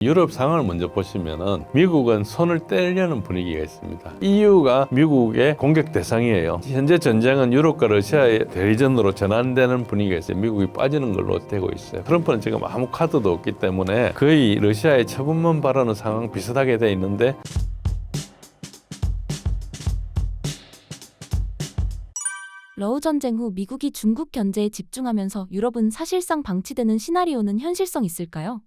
유럽 상황을 먼저 보시면은 미국은 손을 떼려는 분위기가 있습니다. EU가 미국의 공격 대상이에요. 현재 전쟁은 유럽과 러시아의 대리전으로 전환되는 분위기가 있어요. 미국이 빠지는 걸로 되고 있어요. 트럼프는 지금 아무 카드도 없기 때문에 거의 러시아의 처분만 바라는 상황 비슷하게 돼 있는데, 러우 전쟁 후 미국이 중국 견제에 집중하면서 유럽은 사실상 방치되는 시나리오는 현실성 있을까요?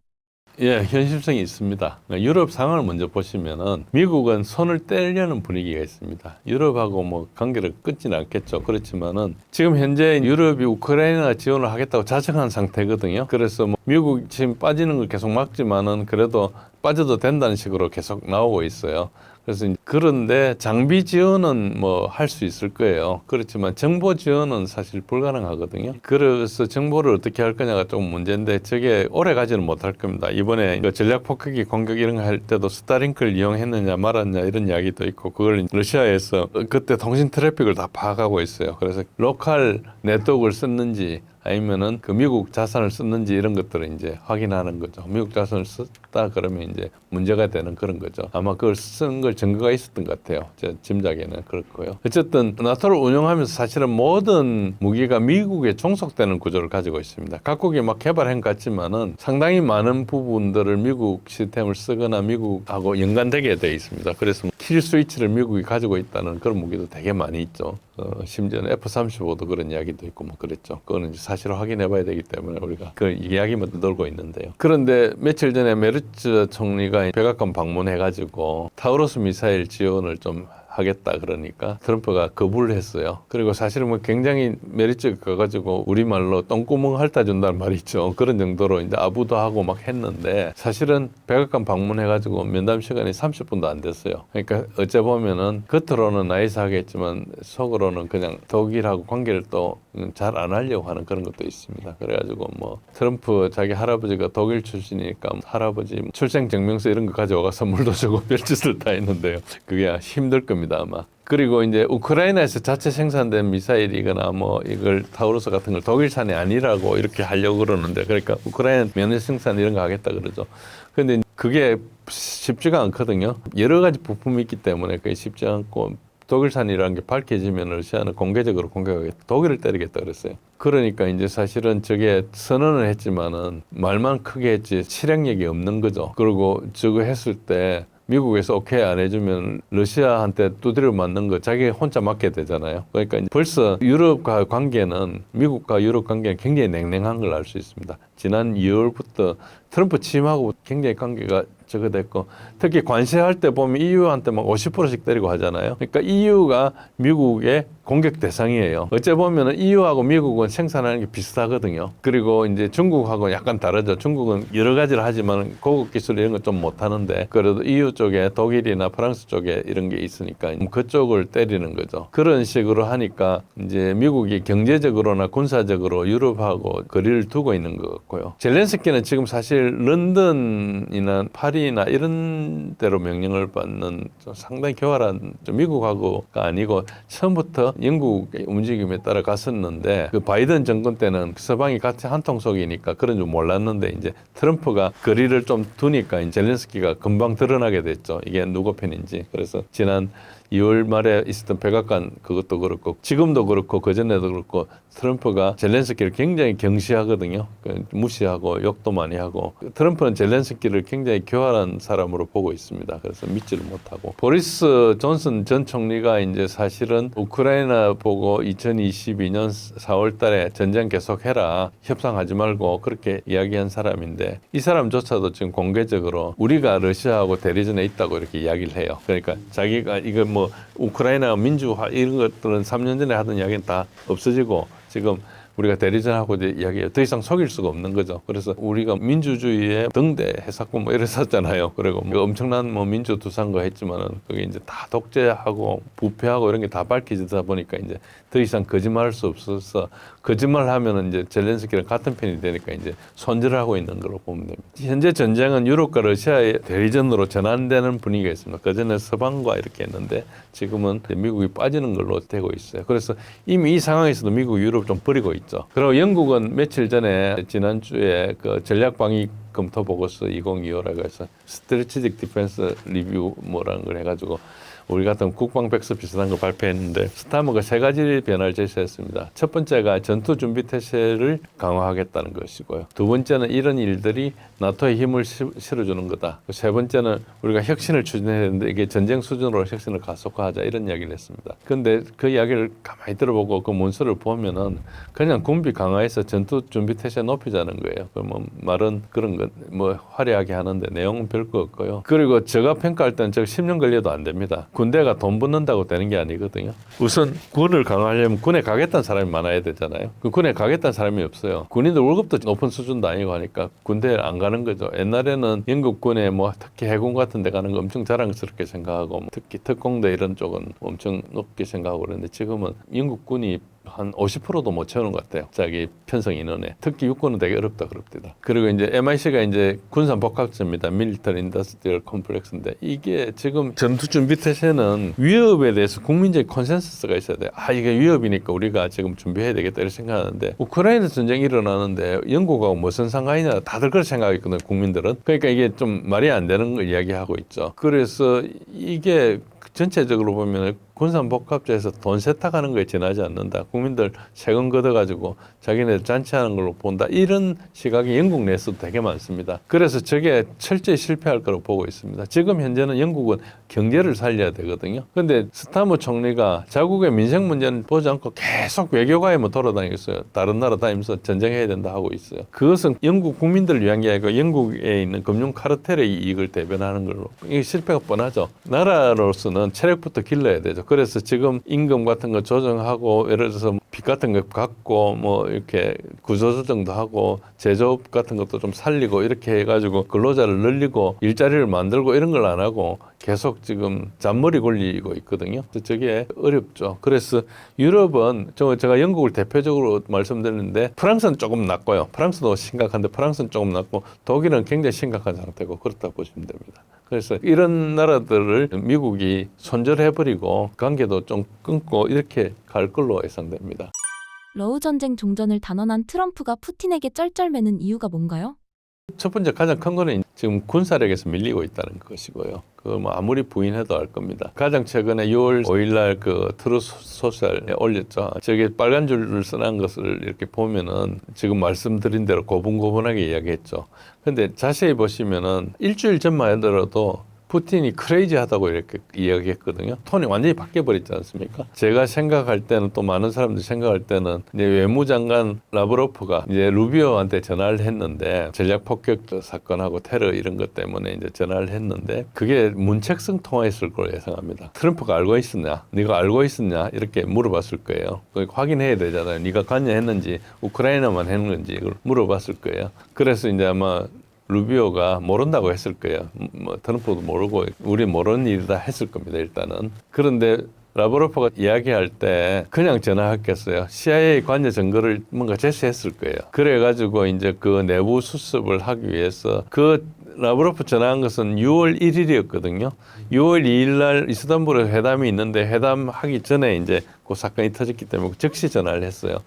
예, 현실성이 있습니다. 유럽 상황을 먼저 보시면은 미국은 손을 떼려는 분위기가 있습니다. 유럽하고 뭐 관계를 끊지는 않겠죠. 그렇지만은 지금 현재 유럽이 우크라이나 지원을 하겠다고 자정한 상태거든요. 그래서 뭐 미국 지금 빠지는 걸 계속 막지만은 그래도 빠져도 된다는 식으로 계속 나오고 있어요. 그래서 그런데 장비 지원은 뭐 할 수 있을 거예요. 그렇지만 정보 지원은 사실 불가능하거든요. 그래서 정보를 어떻게 할 거냐가 조금 문제인데 저게 오래 가지는 못할 겁니다. 이번에 전략 폭격기 공격 이런 거 할 때도 스타링크를 이용했느냐 말았냐 이런 이야기도 있고, 그걸 러시아에서 그때 통신 트래픽을 다 파악하고 있어요. 그래서 로컬 네트워크를 썼는지 아니면은 그 미국 자산을 썼는지 이런 것들을 이제 확인하는 거죠. 미국 자산을 썼다 그러면 이제 문제가 되는 그런 거죠. 아마 그걸 쓴 걸 증거가 있었던 것 같아요. 제 짐작에는 그렇고요. 어쨌든 나토를 운영하면서 사실은 모든 무기가 미국에 종속되는 구조를 가지고 있습니다. 각국이 막 개발한 것 같지만은 상당히 많은 부분들을 미국 시스템을 쓰거나 미국하고 연관되게 되어 있습니다. 그래서 킬 스위치를 미국이 가지고 있다는 그런 무기도 되게 많이 있죠. 심지어는 F-35도 그런 이야기도 있고 뭐 그랬죠. 그거는 이제 사실을 확인해 봐야 되기 때문에 우리가 그 이야기만 돌고 있는데요. 그런데 며칠 전에 메르츠 총리가 백악관 방문해가지고 타우루스 미사일 지원을 좀 하겠다 그러니까 트럼프가 거부를 했어요. 그리고 사실은 뭐 굉장히 메리츠가 가가지고 우리말로 똥구멍 핥아준다는 말이 있죠. 그런 정도로 이제 아부도 하고 막 했는데 사실은 백악관 방문해가지고 면담 시간이 30분도 안 됐어요. 그러니까 어째 보면은 겉으로는 나이스하게 했지만 속으로는 그냥 독일하고 관계를 또 잘 안 하려고 하는 그런 것도 있습니다. 그래가지고 뭐 트럼프 자기 할아버지가 독일 출신이니까 할아버지 출생 증명서 이런 거 가져와서 선물도 주고 별짓을 다 했는데요. 그게 힘들 겁니다 아마. 그리고 이제 우크라이나에서 자체 생산된 미사일이거나 뭐 이걸 타우루스 같은 걸 독일산이 아니라고 이렇게 하려고 그러는데, 그러니까 우크라이나 면허 생산 이런 거 하겠다 그러죠. 근데 그게 쉽지가 않거든요. 여러 가지 부품이 있기 때문에 그게 쉽지 않고, 독일산이라는 게 밝혀지면 러시아는 공개적으로 공격하겠다, 독일을 때리겠다 그랬어요. 그러니까 이제 사실은 저게 선언을 했지만은 말만 크게 했지 실행력이 없는 거죠. 그리고 저거 했을 때 미국에서 오케이 안 해주면 러시아한테 두드려 맞는 거 자기 혼자 맞게 되잖아요. 그러니까 벌써 유럽과 관계는, 미국과 유럽 관계는 굉장히 냉랭한 걸 알 수 있습니다. 지난 2월부터 트럼프 취임하고 굉장히 관계가 저거 됐고, 특히 관세할 때 보면 EU한테 막 50%씩 때리고 하잖아요. 그러니까 EU가 미국의 공격 대상이에요. 어째 보면은 EU하고 미국은 생산하는 게 비슷하거든요. 그리고 이제 중국하고 약간 다르죠. 중국은 여러 가지를 하지만 고급 기술 이런 거 좀 못하는데, 그래도 EU 쪽에 독일이나 프랑스 쪽에 이런 게 있으니까 그쪽을 때리는 거죠. 그런 식으로 하니까 이제 미국이 경제적으로나 군사적으로 유럽하고 거리를 두고 있는 것 같고요. 젤렌스키는 지금 사실 런던이나 파리나 이런 데로 명령을 받는 좀 상당히 교활한, 좀 미국하고가 아니고 처음부터 영국의 움직임에 따라 갔었는데, 그 바이든 정권 때는 서방이 같이 한통속이니까 그런 줄 몰랐는데, 이제 트럼프가 거리를 좀 두니까 이제 젤렌스키가 금방 드러나게 됐죠. 이게 누구 편인지. 그래서 지난 2월 말에 있었던 백악관 그것도 그렇고 지금도 그렇고 그전에도 그렇고 트럼프가 젤렌스키를 굉장히 경시하거든요. 무시하고 욕도 많이 하고, 트럼프는 젤렌스키를 굉장히 교활한 사람으로 보고 있습니다. 그래서 믿지를 못하고, 보리스 존슨 전 총리가 이제 사실은 우크라이나 보고 2022년 4월 달에 전쟁 계속해라, 협상하지 말고 그렇게 이야기한 사람인데, 이 사람조차도 지금 공개적으로 우리가 러시아하고 대리전에 있다고 이렇게 이야기를 해요. 그러니까 자기가 이거 뭐 우크라이나 민주화 이런 것들은 3년 전에 하던 이야기는 다 없어지고 지금 우리가 대리전하고 이야기해요. 더 이상 속일 수가 없는 거죠. 그래서 우리가 민주주의에 등대했었고 뭐 이랬었잖아요. 그리고 뭐 엄청난 뭐 민주 두산거 했지만은 그게 이제 다 독재하고 부패하고 이런 게 다 밝혀지다 보니까 이제 더 이상 거짓말할 수 없어서, 거짓말하면은 이제 젤렌스키랑 같은 편이 되니까 이제 손절을 하고 있는 걸로 보면 됩니다. 현재 전쟁은 유럽과 러시아의 대리전으로 전환되는 분위기가 있습니다. 그전에 서방과 이렇게 했는데 지금은 미국이 빠지는 걸로 되고 있어요. 그래서 이미 이 상황에서도 미국, 유럽 좀 버리고 있죠. 그리고 영국은 며칠 전에 지난주에 그 전략방위 검토 보고서 2025라고 해서 스트래티직 디펜스 리뷰 뭐라는 걸 해가지고 우리 같은 국방백서 비슷한 걸 발표했는데 스타머가 세 가지 변화를 제시했습니다. 첫 번째가 전투 준비 태세를 강화하겠다는 것이고요. 두 번째는 이런 일들이 나토의 힘을 실어주는 거다. 세 번째는 우리가 혁신을 추진해야 되는데 이게 전쟁 수준으로 혁신을 가속화하자 이런 이야기를 했습니다. 그런데 그 이야기를 가만히 들어보고 그 문서를 보면은 그냥 군비 강화해서 전투 준비 태세 높이자는 거예요. 그러면 말은 그런 것 뭐 화려하게 하는데 내용은 별거 없고요. 그리고 제가 평가할 때는 저거 10년 걸려도 안 됩니다. 군대가 돈 붓는다고 되는 게 아니거든요. 우선 군을 강화하려면 군에 가겠다는 사람이 많아야 되잖아요. 그 군에 가겠다는 사람이 없어요. 군인들 월급도 높은 수준도 아니고 하니까 군대에 안 가는 거죠. 옛날에는 영국군에 뭐 특히 해군 같은 데 가는 거 엄청 자랑스럽게 생각하고 특히 특공대 이런 쪽은 엄청 높게 생각하고 그러는데 지금은 영국군이 한 50%도 못 채우는 것 같아요. 자기 편성 인원에. 특히 육군은 되게 어렵다 그럽니다. 그리고 이제 MIC가 이제 군산 복합체입니다. 밀리터리 인더스트리얼 컴플렉스인데 이게 지금 전투 준비 태세는 위협에 대해서 국민적 컨센서스가 있어야 돼요. 아 이게 위협이니까 우리가 지금 준비해야 되겠다 이렇게 생각하는데 우크라이나 전쟁이 일어나는데 영국하고 무슨 상관이냐 다들 그렇게 생각했거든요. 국민들은. 그러니까 이게 좀 말이 안 되는 걸 이야기하고 있죠. 그래서 이게 전체적으로 보면 군산 복합체에서 돈 세탁하는 거에 지나지 않는다. 국민들 세금 걷어가지고 자기네 잔치하는 걸로 본다. 이런 시각이 영국 내에서도 되게 많습니다. 그래서 저게 철저히 실패할 거라고 보고 있습니다. 지금 현재는 영국은 경제를 살려야 되거든요. 그런데 스타머 총리가 자국의 민생 문제는 보지 않고 계속 외교가에만 돌아다니고 있어요. 다른 나라 다니면서 전쟁해야 된다 하고 있어요. 그것은 영국 국민들을 위한 게 아니고 영국에 있는 금융 카르텔의 이익을 대변하는 걸로. 이게 실패가 뻔하죠. 나라로서는 체력부터 길러야 되죠. 그래서 지금 임금 같은 거 조정하고 예를 들어서 빚 같은 거 갚고 뭐 이렇게 구조조정도 하고 제조업 같은 것도 좀 살리고 이렇게 해가지고 근로자를 늘리고 일자리를 만들고 이런 걸 안 하고 계속 지금 잔머리 굴리고 있거든요. 저게 어렵죠. 그래서 유럽은 제가 영국을 대표적으로 말씀드리는데 프랑스는 조금 낫고요. 프랑스도 심각한데 프랑스는 조금 낫고 독일은 굉장히 심각한 상태고 그렇다 보시면 됩니다. 그래서 이런 나라들을 미국이 손절해버리고 관계도 좀 끊고 이렇게 갈 걸로 예상됩니다. 러우 전쟁 종전을 단언한 트럼프가 푸틴에게 쩔쩔매는 이유가 뭔가요? 첫 번째 가장 큰 거는 지금 군사력에서 밀리고 있다는 것이고요. 그걸 뭐 아무리 부인해도 알 겁니다. 가장 최근에 6월 5일 날 그 트루스 소셜에 올렸죠. 저게 빨간 줄을 써놓은 것을 이렇게 보면은 지금 말씀드린 대로 고분고분하게 이야기했죠. 근데 자세히 보시면은 일주일 전만 하더라도 푸틴이 크레이지하다고 이렇게 이야기했거든요. 톤이 완전히 바뀌어버렸지 않습니까? 제가 생각할 때는 또 많은 사람들이 생각할 때는 이제 외무장관 라브로프가 이제 루비오한테 전화를 했는데 전략 폭격 사건하고 테러 이런 것 때문에 이제 전화를 했는데 그게 문책성 통화였을 걸로 예상합니다. 트럼프가 알고 있었냐? 네가 알고 있었냐? 이렇게 물어봤을 거예요. 확인해야 되잖아요. 네가 관여했는지 우크라이나만 했는지 이걸 물어봤을 거예요. 그래서 이제 아마 루비오가 모른다고 했을 거예요. 뭐 트럼프도 모르고 우리 모르는 일이다 했을 겁니다. 일단은. 그런데 라브로프가 이야기할 때 그냥 전화했겠어요. CIA 관여 증거를 뭔가 제시했을 거예요. 그래가지고 이제 그 내부 수습을 하기 위해서 그 라브로프 전화한 것은 6월 1일이었거든요. 6월 2일 날 이스탄불에 회담이 있는데 회담하기 전에 이제 그 사건이 터졌기 때문에 즉시 전화를 했어요.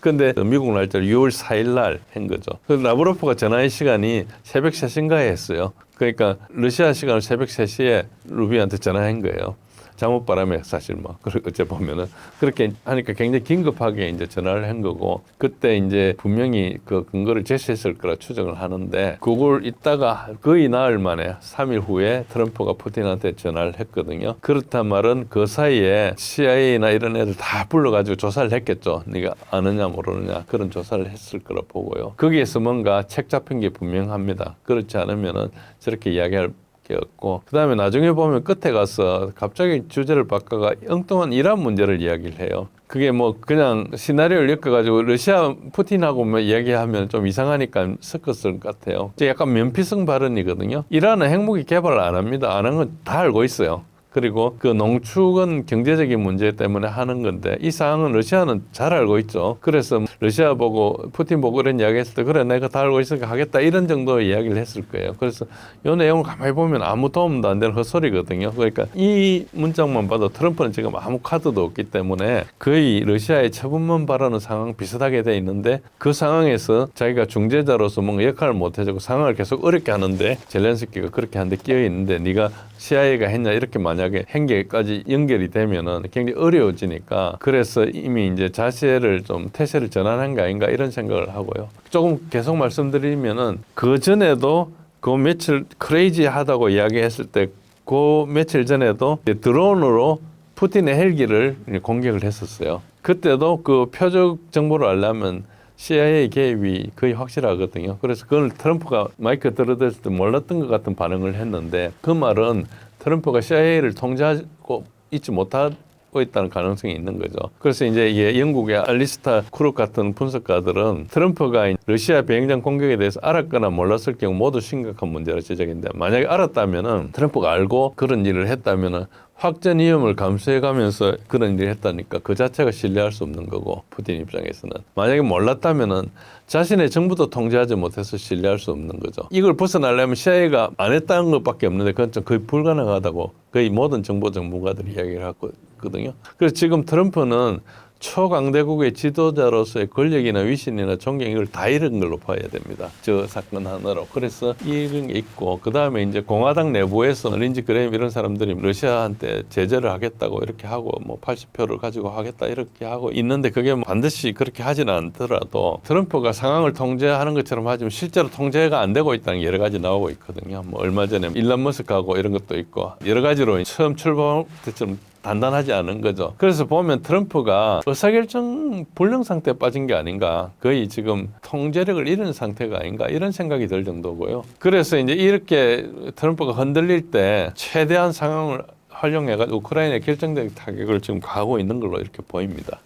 근데 미국 날짜로 6월 4일 날 한 거죠. 그래서 라브로프가 전화의 시간이 새벽 3시인가에 했어요. 그러니까 러시아 시간으로 새벽 3시에 루비한테 전화한 거예요. 잘못 바람에 사실 뭐 어째 보면은 그렇게 하니까 굉장히 긴급하게 이제 전화를 한 거고 그때 이제 분명히 그 근거를 제시했을 거라 추정을 하는데 그걸 있다가 거의 나흘 만에 3일 후에 트럼프가 푸틴한테 전화를 했거든요. 그렇단 말은 그 사이에 CIA나 이런 애들 다 불러가지고 조사를 했겠죠. 네가 아느냐 모르느냐 그런 조사를 했을 거라 보고요. 거기에서 뭔가 책 잡힌 게 분명합니다. 그렇지 않으면은 저렇게 이야기할 었고 그다음에 나중에 보면 끝에 가서 갑자기 주제를 바꿔가 엉뚱한 이란 문제를 이야기를 해요. 그게 뭐 그냥 시나리오를 엮어가지고 러시아 푸틴하고 뭐 이야기하면 좀 이상하니까 섞었을 것 같아요. 약간 면피성 발언이거든요. 이란은 핵무기 개발을 안 합니다. 안 한 건 다 알고 있어요. 그리고 그 농축은 경제적인 문제 때문에 하는 건데 이 상황은 러시아는 잘 알고 있죠. 그래서 러시아 보고 푸틴 보고 이런 이야기 했을 때 그래 내가 다 알고 있으니까 하겠다 이런 정도의 이야기를 했을 거예요. 그래서 이 내용을 가만히 보면 아무 도움도 안 되는 헛소리거든요. 그러니까 이 문장만 봐도 트럼프는 지금 아무 카드도 없기 때문에 거의 러시아의 처분만 바라는 상황 비슷하게 돼 있는데 그 상황에서 자기가 중재자로서 뭔가 역할을 못 해주고 상황을 계속 어렵게 하는데 젤렌스키가 그렇게 하는데 끼어 있는데 네가 CIA가 했냐 이렇게 만약에 행계까지 연결이 되면은 굉장히 어려워지니까 그래서 이미 이제 자세를 좀 태세를 전환한 게 아닌가 이런 생각을 하고요. 조금 계속 말씀드리면은 그 전에도 그 며칠 크레이지하다고 이야기했을 때 그 며칠 전에도 드론으로 푸틴의 헬기를 공격을 했었어요. 그때도 그 표적 정보를 알려면 CIA 개입이 거의 확실하거든요. 그래서 그걸 트럼프가 마이크 들어댔을 때 몰랐던 것 같은 반응을 했는데 그 말은 트럼프가 CIA를 통제하고 있지 못하고 있다는 가능성이 있는 거죠. 그래서 이제 이게 영국의 알리스타 크룩 같은 분석가들은 트럼프가 러시아 비행장 공격에 대해서 알았거나 몰랐을 경우 모두 심각한 문제라 지적인데 만약에 알았다면은 트럼프가 알고 그런 일을 했다면은 확전 위험을 감수해가면서 그런 일을 했다니까 그 자체가 신뢰할 수 없는 거고 푸틴 입장에서는 만약에 몰랐다면은 자신의 정부도 통제하지 못해서 신뢰할 수 없는 거죠. 이걸 벗어나려면 CIA가 안 했다는 것밖에 없는데 그건 좀 거의 불가능하다고 거의 모든 정보 전문가들이 이야기를 하고 있거든요. 그래서 지금 트럼프는 초강대국의 지도자로서의 권력이나 위신이나 존경 이걸 다 잃은 걸로 봐야 됩니다. 저 사건 하나로. 그래서 이런 게 있고 그 다음에 이제 공화당 내부에서 린지 그레임 이런 사람들이 러시아한테 제재를 하겠다고 이렇게 하고 뭐 80표를 가지고 하겠다 이렇게 하고 있는데 그게 뭐 반드시 그렇게 하지는 않더라도 트럼프가 상황을 통제하는 것처럼 하지만 실제로 통제가 안 되고 있다는 게 여러 가지 나오고 있거든요. 뭐 얼마 전에 일론 머스크하고 이런 것도 있고 여러 가지로 처음 출범 때처럼 단단하지 않은 거죠. 그래서 보면 트럼프가 의사결정 불능 상태에 빠진 게 아닌가. 거의 지금 통제력을 잃은 상태가 아닌가. 이런 생각이 들 정도고요. 그래서 이제 이렇게 트럼프가 흔들릴 때 최대한 상황을 활용해가지고 우크라이나에 결정적인 타격을 지금 가하고 있는 걸로 이렇게 보입니다.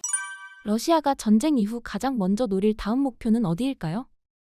러시아가 전쟁 이후 가장 먼저 노릴 다음 목표는 어디일까요?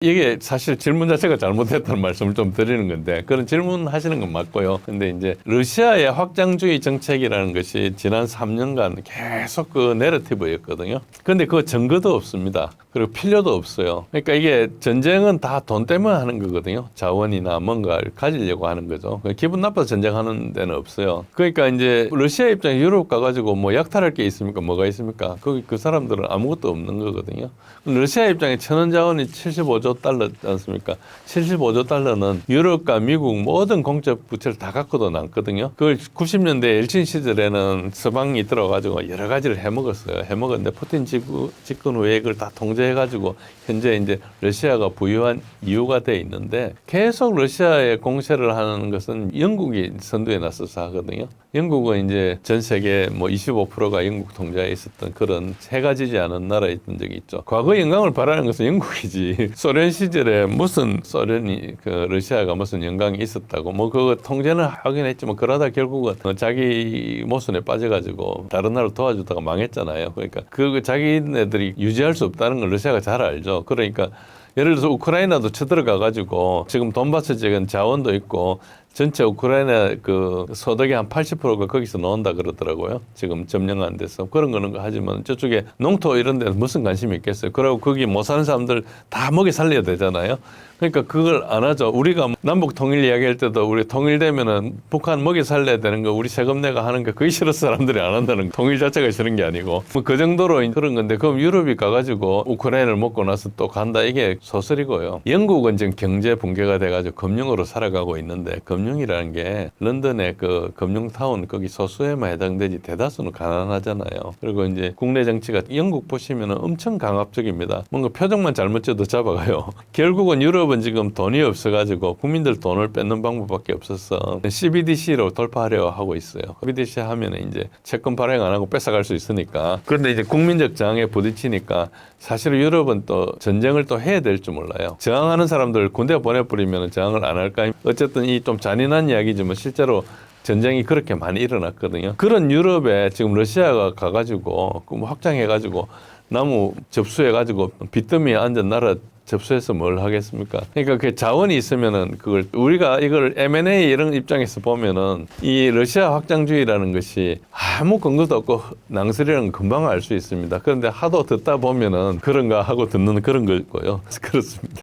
이게 사실 질문 자체가 잘못했다는 말씀을 좀 드리는 건데 그런 질문하시는 건 맞고요. 근데 이제 러시아의 확장주의 정책이라는 것이 지난 3년간 계속 그 내러티브였거든요. 근데 그 증거도 없습니다. 그리고 필요도 없어요. 그러니까 이게 전쟁은 다 돈 때문에 하는 거거든요. 자원이나 뭔가를 가지려고 하는 거죠. 기분 나빠서 전쟁하는 데는 없어요. 그러니까 이제 러시아 입장에 유럽 가가지고 뭐 약탈할 게 있습니까? 뭐가 있습니까? 거기 그 사람들은 아무것도 없는 거거든요. 러시아 입장에 천원 자원이 75조 달러 않습니까? 75조 달러는 유럽과 미국 모든 공적 부채를 다 갖고도 남거든요. 그걸 90년대 엘친 시절에는 서방이 들어가지고 여러 가지를 해먹었어요. 해먹었는데 푸틴 집권 후에 그걸 다 통제해가지고 현재 이제 러시아가 부유한 이유가 돼 있는데 계속 러시아에 공세를 하는 것은 영국이 선두에 나서서 하거든요. 영국은 이제 전 세계 뭐 25%가 영국 통제에 있었던 그런 해가 지지 않은 나라였던 적이 있죠. 과거 영광을 바라는 것은 영국이지. 소련 시절에 무슨 소련이 그 러시아가 무슨 영광이 있었다고 뭐 그거 통제는 하긴 했지만 그러다 결국은 자기 모순에 빠져가지고 다른 나라를 도와주다가 망했잖아요. 그러니까 그 자기네들이 유지할 수 없다는 걸 러시아가 잘 알죠. 그러니까 예를 들어서 우크라이나도 쳐들어가가지고 지금 돈바스 지역은 자원도 있고 전체 우크라이나 그 소득의 한 80%가 거기서 나온다 그러더라고요. 지금 점령 안 돼서. 그런 거는 하지만 저쪽에 농토 이런 데는 무슨 관심이 있겠어요. 그리고 거기 못 사는 사람들 다 먹여 살려야 되잖아요. 그러니까 그걸 안 하죠. 우리가 남북 통일 이야기할 때도 우리 통일되면은 북한 먹여 살려야 되는 거 우리 세금 내가 하는 게 그게 싫어서 사람들이 안 한다는 거. 통일 자체가 싫은 게 아니고 뭐 그 정도로 그런 건데 그럼 유럽이 가가지고 우크라이나를 먹고 나서 또 간다 이게 소설이고요. 영국은 지금 경제 붕괴가 돼가지고 금융으로 살아가고 있는데 금융이라는 게 런던의 그 금융타운 거기 소수에만 해당되지 대다수는 가난하잖아요. 그리고 이제 국내 정치가 영국 보시면은 엄청 강압적입니다. 뭔가 표정만 잘못 져도 잡아가요. 결국은 유럽은 지금 돈이 없어가지고 국민들 돈을 뺏는 방법밖에 없어서 CBDC로 돌파하려 하고 있어요. CBDC 하면은 이제 채권 발행 안 하고 뺏어갈 수 있으니까. 그런데 이제 국민적 저항에 부딪히니까 사실 유럽은 또 전쟁을 또 해야 될 줄 몰라요. 저항하는 사람들 군대 보내버리면 저항을 안 할까? 어쨌든 이 좀 잔인한 이야기지만 실제로 전쟁이 그렇게 많이 일어났거든요. 그런 유럽에 지금 러시아가 가가지고 확장해가지고 나무 접수해가지고 빚더미에 앉은 나라 접수해서 뭘 하겠습니까? 그러니까 그 자원이 있으면은 그걸 우리가 이걸 M&A 이런 입장에서 보면은 이 러시아 확장주의라는 것이 아무 근거도 없고 낭설이라는 건 금방 알 수 있습니다. 그런데 하도 듣다 보면은 그런가 하고 듣는 그런 거고요. 그렇습니다.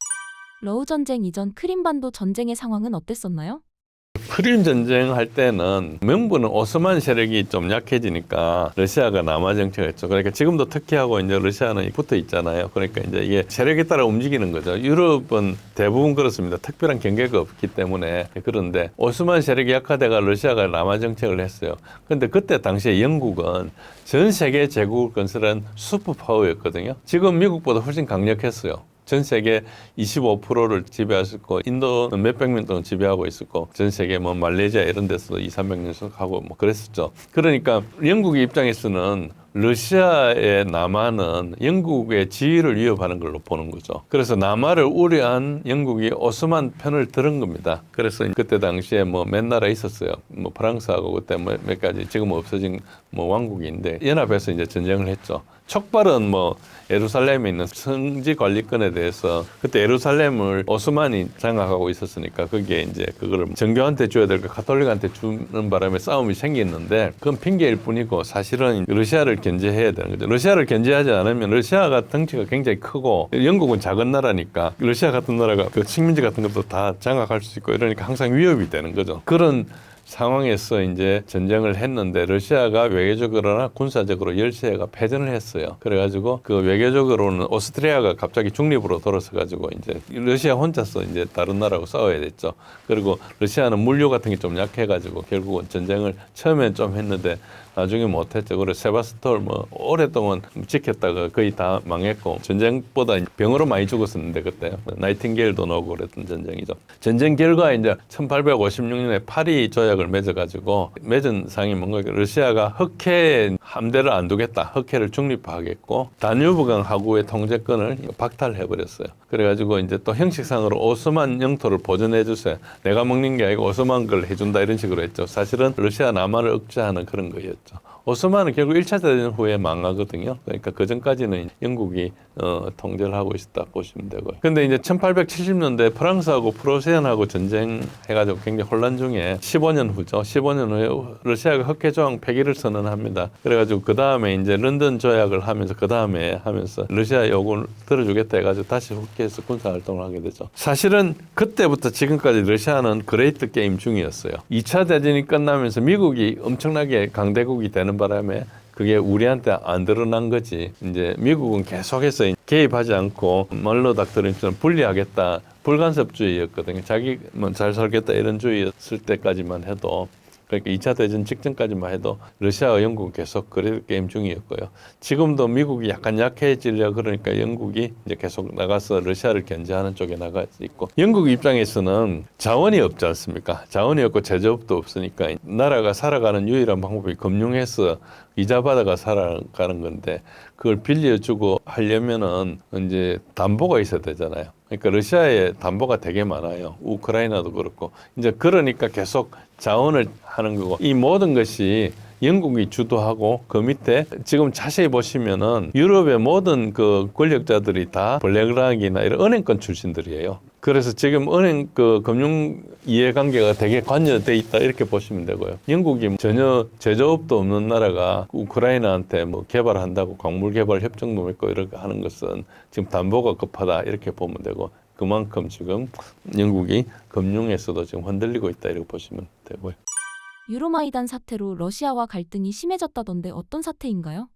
러우 전쟁 이전 크림반도 전쟁의 상황은 어땠었나요? 크림 전쟁 할 때는 명분은 오스만 세력이 좀 약해지니까 러시아가 남아 정책했죠. 그러니까 지금도 터키하고 이제 러시아는 붙어 있잖아요. 그러니까 이제 이게 세력에 따라 움직이는 거죠. 유럽은 대부분 그렇습니다. 특별한 경계가 없기 때문에. 그런데 오스만 세력이 약화돼가 러시아가 남아 정책을 했어요. 그런데 그때 당시에 영국은 전 세계 제국을 건설한 슈퍼파워였거든요. 지금 미국보다 훨씬 강력했어요. 전 세계 25%를 지배했었고 인도는 몇백 년 동안 지배하고 있었고 전 세계 뭐 말레이시아 이런 데서도 200~300년 하고 뭐 그랬었죠. 그러니까 영국의 입장에서는 러시아의 남하는 영국의 지위를 위협하는 걸로 보는 거죠. 그래서 남하를 우려한 영국이 오스만 편을 들은 겁니다. 그래서 그때 당시에 뭐 몇 나라 있었어요. 뭐 프랑스하고 그때 몇 가지 지금 없어진 뭐 왕국인데 연합해서 이제 전쟁을 했죠. 촉발은 뭐 예루살렘에 있는 성지 관리권에 대해서 그때 예루살렘을 오스만이 장악하고 있었으니까 거기에 이제 그거를 정교한테 줘야 될 거 가톨릭한테 주는 바람에 싸움이 생겼는데 그건 핑계일 뿐이고 사실은 러시아를 견제해야 되는 거죠. 러시아를 견제하지 않으면 러시아가 덩치가 굉장히 크고 영국은 작은 나라니까 러시아 같은 나라가 그 식민지 같은 것도 다 장악할 수 있고 이러니까 항상 위협이 되는 거죠. 그런 상황에서 이제 전쟁을 했는데 러시아가 외교적으로나 군사적으로 열세가 패전을 했어요. 그래가지고 그 외교적으로는 오스트리아가 갑자기 중립으로 돌아서가지고 이제 러시아 혼자서 이제 다른 나라하고 싸워야 됐죠. 그리고 러시아는 물류 같은 게 좀 약해가지고 결국은 전쟁을 처음엔 좀 했는데 나중에 못했죠. 그래서 세바스톨 뭐 오랫동안 지켰다가 거의 다 망했고 전쟁보다 병으로 많이 죽었었는데 그때 나이팅게일도 나오고 그랬던 전쟁이죠. 전쟁 결과 이제 1856년에 파리 조약을 맺어가지고 맺은 상이 뭔가 러시아가 흑해 함대를 안 두겠다. 흑해를 중립화하겠고 다뉴브강 하구의 통제권을 박탈해버렸어요. 그래가지고 이제 또 형식상으로 오스만 영토를 보존해 주세요. 내가 먹는 게 아니고 오스만 걸 해준다 이런 식으로 했죠. 사실은 러시아 남하를 억제하는 그런 거였죠. 오스만은 결국 1차 대전 후에 망하거든요. 그러니까 그 전까지는 영국이 통제를 하고 있었다 보시면 되고요. 근데 이제 1870년대 프랑스하고 프로세안하고 전쟁해가지고 굉장히 혼란 중에 15년 후죠. 15년 후에 러시아가 흑해 조약 폐기를 선언합니다. 그래가지고 그 다음에 이제 런던 조약을 하면서 그 다음에 하면서 러시아 요구를 들어주겠다 해가지고 다시 흑해에서 군사 활동을 하게 되죠. 사실은 그때부터 지금까지 러시아는 그레이트 게임 중이었어요. 2차 대전이 끝나면서 미국이 엄청나게 강대국이 되는 바람에 그게 우리한테 안 드러난 거지. 이제 미국은 계속해서 개입하지 않고 말로 닥터린처럼 분리하겠다. 불간섭주의였거든요. 자기만 잘 살겠다 이런 주의였을 때까지만 해도 그러니까 2차 대전 직전까지만 해도 러시아와 영국은 계속 그레이트 게임 중이었고요. 지금도 미국이 약간 약해지려 그러니까 영국이 이제 계속 나가서 러시아를 견제하는 쪽에 나가 있고 영국 입장에서는 자원이 없지 않습니까? 자원이 없고 제조업도 없으니까 나라가 살아가는 유일한 방법이 금융해서 이자 받아가 살아가는 건데 그걸 빌려주고 하려면은 이제 담보가 있어야 되잖아요. 그러니까 러시아에 담보가 되게 많아요. 우크라이나도 그렇고 이제 그러니까 계속 자원을 하는 거고 이 모든 것이 영국이 주도하고 그 밑에 지금 자세히 보시면은 유럽의 모든 그 권력자들이 다 블랙락이나 이런 은행권 출신들이에요. 그래서 지금 은행 그 금융 이해관계가 되게 관여돼 있다 이렇게 보시면 되고요. 영국이 전혀 제조업도 없는 나라가 우크라이나한테 뭐 개발한다고 광물 개발 협정도 맺고 이렇게 하는 것은 지금 담보가 급하다 이렇게 보면 되고 그만큼 지금 영국이 금융에서도 지금 흔들리고 있다 이렇게 보시면 되고요. 유로마이단 사태로 러시아와 갈등이 심해졌다던데 어떤 사태인가요?